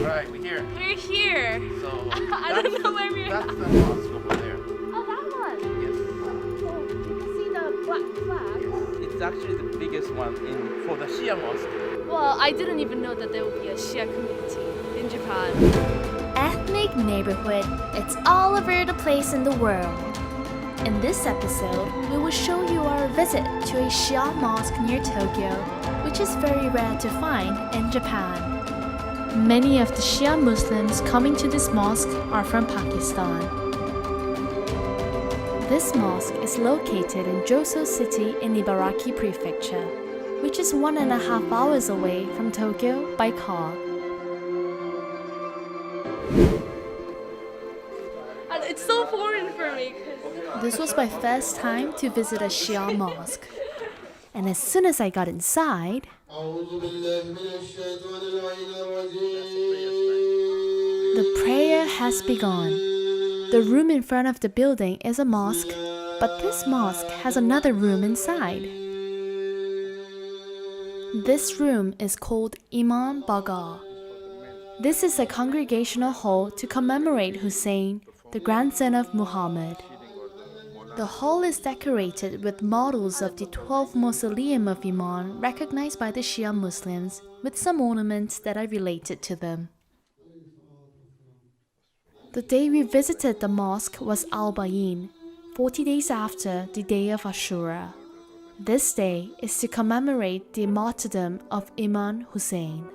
Right, we're here. We're here. So I don't know where we are. That's the mosque over there. Oh, that one. Yes. Oh, you can see the black flag. It's actually the biggest one for the Shia mosque. Well, I didn't even know that there would be a Shia community in Japan. Ethnic neighborhood, it's all over the place in the world. In this episode, we will show you our visit to a Shia mosque near Tokyo, which is very rare to find in Japan. Many of the Shia Muslims coming to this mosque are from Pakistan. This mosque is located in Juloos city in Ibaraki prefecture, which is 1.5 hours away from Tokyo by car. And it's so foreign for me. This was my first time to visit a Shia mosque. And as soon as I got inside, the prayer has begun. The room in front of the building is a mosque, but this mosque has another room inside. This room is called Imam Baga. This is a congregational hall to commemorate Hussein, the grandson of Muhammad. The hall is decorated with models of the 12th mausoleum of Imam recognized by the Shia Muslims, with some ornaments that are related to them. The day we visited the mosque was Al-Bayin, 40 days after the day of Ashura. This day is to commemorate the martyrdom of Imam Hussein.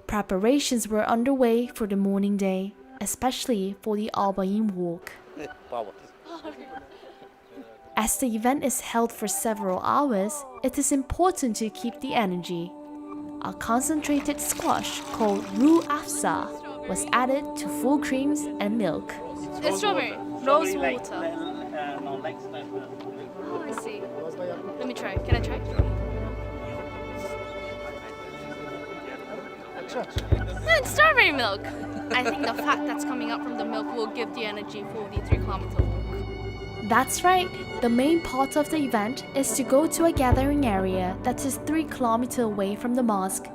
Preparations were underway for the morning day, especially for the Al-Bayin walk. As the event is held for several hours, it is important to keep the energy. A concentrated squash called Ru Afza was added to full creams and milk. It's strawberry. Rose water. Oh, I see. Let me try. Can I try? It's strawberry milk. I think the fat that's coming out from the milk will give the energy for the 3-kilometer walk. That's right. The main part of the event is to go to a gathering area that is 3 kilometers away from the mosque,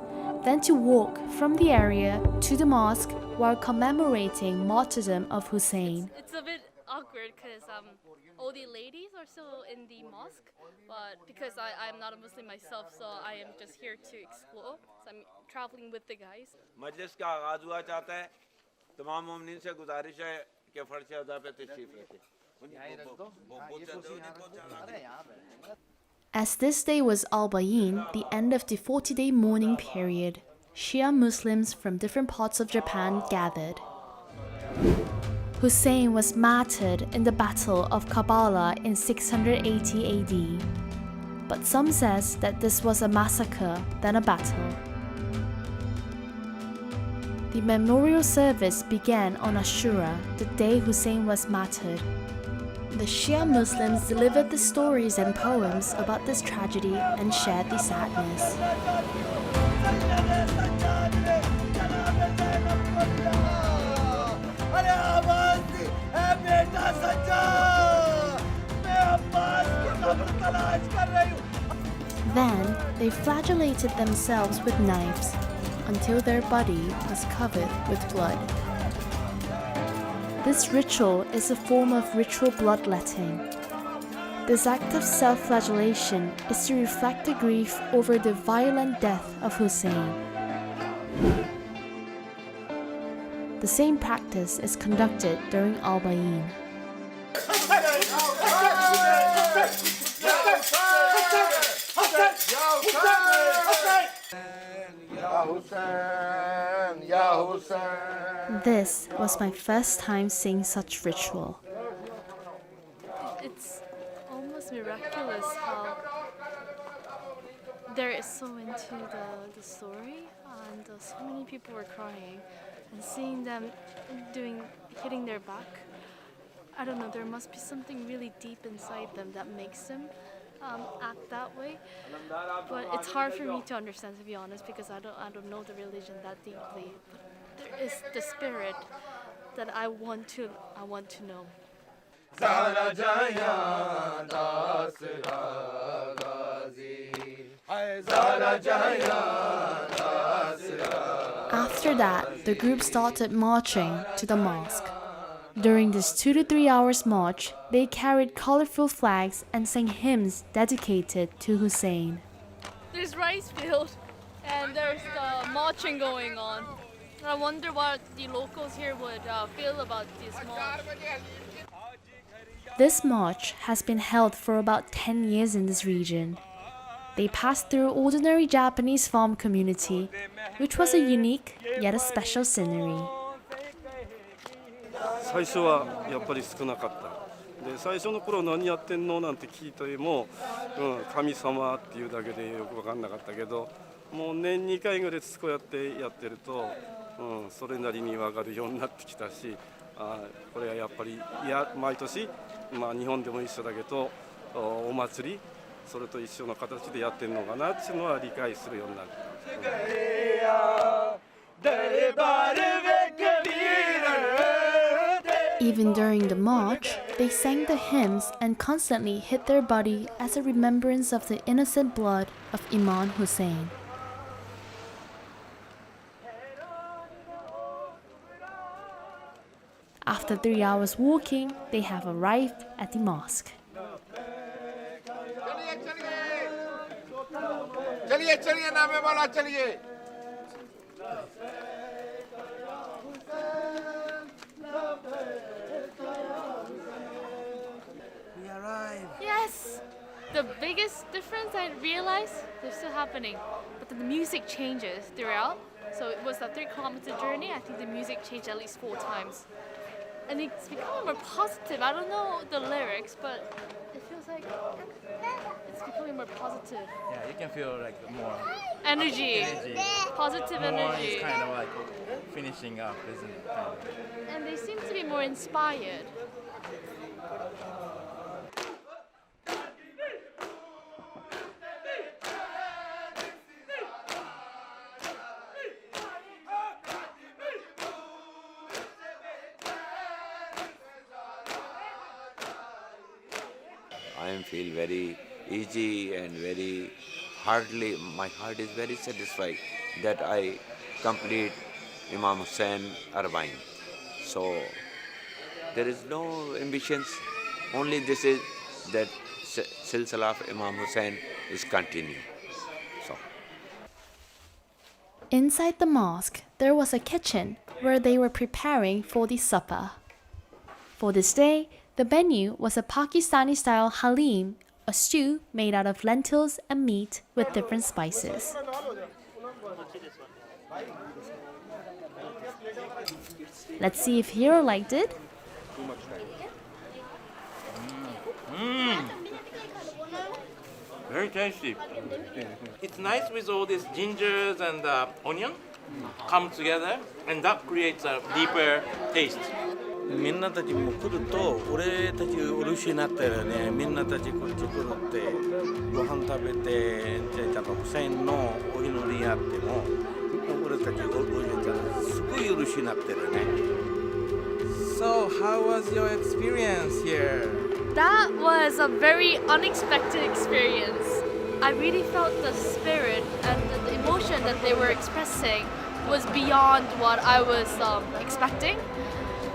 then to walk from the area to the mosque while commemorating martyrdom of Hussein. It's a bit awkward because all the ladies are still in the mosque, but because I'm not a Muslim myself, so I am just here to explore. So I'm traveling with the guys. मजलिस का आगाज हुआ चाहता है तमाम मोमिनीन से गुजारिश है कि फर्श अदा पे तशरीफ रखें. As this day was Al-Bayin, the end of the 40-day mourning period, Shia Muslims from different parts of Japan gathered. Hussein was martyred in the Battle of Karbala in 680 AD, but some says that this was a massacre than a battle. The memorial service began on Ashura, the day Hussein was martyred. The Shia Muslims delivered the stories and poems about this tragedy and shared the sadness. Then, they flagellated themselves with knives until their body was covered with blood. This ritual is a form of ritual bloodletting. This act of self-flagellation is to reflect the grief over the violent death of Hussein. The same practice is conducted during Al-Bayin. This was my first time seeing such ritual. It's almost miraculous how they're so into the story, and so many people were crying, and seeing them hitting their back. I don't know, there must be something really deep inside them that makes them act that way. But it's hard for me to understand, to be honest, because I don't know the religion that deeply. But there is the spirit that I want to know. that, the group started marching to the mosque. During this 2 to 3 hours march, they carried colorful flags and sang hymns dedicated to Hussein. There's rice field and there's the marching going on. I wonder what the locals here would feel about this march. This march has been held for about 10 years in this region. They passed through ordinary Japanese farm community, which was a unique yet a special scenery. 最初はやっぱり少なかった。で、最初の頃何やってんのなんて聞いても、神様っていうだけでよく分かんなかったけど、もう年2回ぐらいこうやってやってると、それなりに分かるようになってきたし、これはやっぱり毎年、日本でも一緒だけど、お祭りそれと一緒の形でやってるのかなっていうのは理解するようになる。Even during the march, they sang the hymns and constantly hit their body as a remembrance of the innocent blood of Imam Hussein. After 3 hours walking, they have arrived at the mosque. We arrived. Yes! The biggest difference I realized, they're still happening, but the music changes throughout. So it was a 3-kilometer journey. I think the music changed at least 4 times. And it's becoming more positive. I don't know the lyrics, but it feels like it's becoming more positive. Yeah, you can feel like more Energy. Positive more energy. is kind of like finishing up, isn't it? Kind of. And they seem to be more inspired. I feel very easy and very heartily, my heart is very satisfied that I complete Imam Hussain Arba'in. So there is no ambitions, only this is that Silsila of Imam Hussain is continuing. So. Inside the mosque, there was a kitchen where they were preparing for the supper. For this day, the menu was a Pakistani-style halim, a stew made out of lentils and meat with different spices. Let's see if Hiro liked it. Very tasty. It's nice with all these gingers and onion come together, and that creates a deeper taste. みんなたちも来ると俺たち漆になってるね。みんなたちこっち来るってご飯食べてだからフセインのお祈りやっても俺たち漆ちゃんすごい漆になってるね。So how was your experience here? That was a very unexpected experience. I really felt the spirit and the emotion that they were expressing was beyond what I was expecting.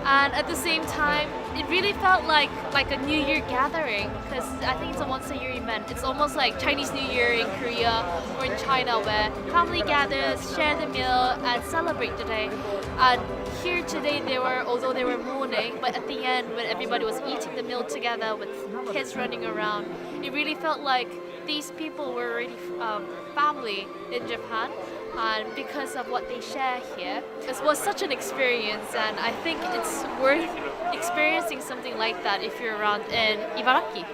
And at the same time, it really felt like a New Year gathering because I think it's a once-a-year event. It's almost like Chinese New Year in Korea or in China where family gathers, share the meal, and celebrate the day. And here today, although they were mourning, but at the end, when everybody was eating the meal together with kids running around, it really felt like these people were already family in Japan. And because of what they share here, it was such an experience, and I think it's worth experiencing something like that if you're around in Ibaraki.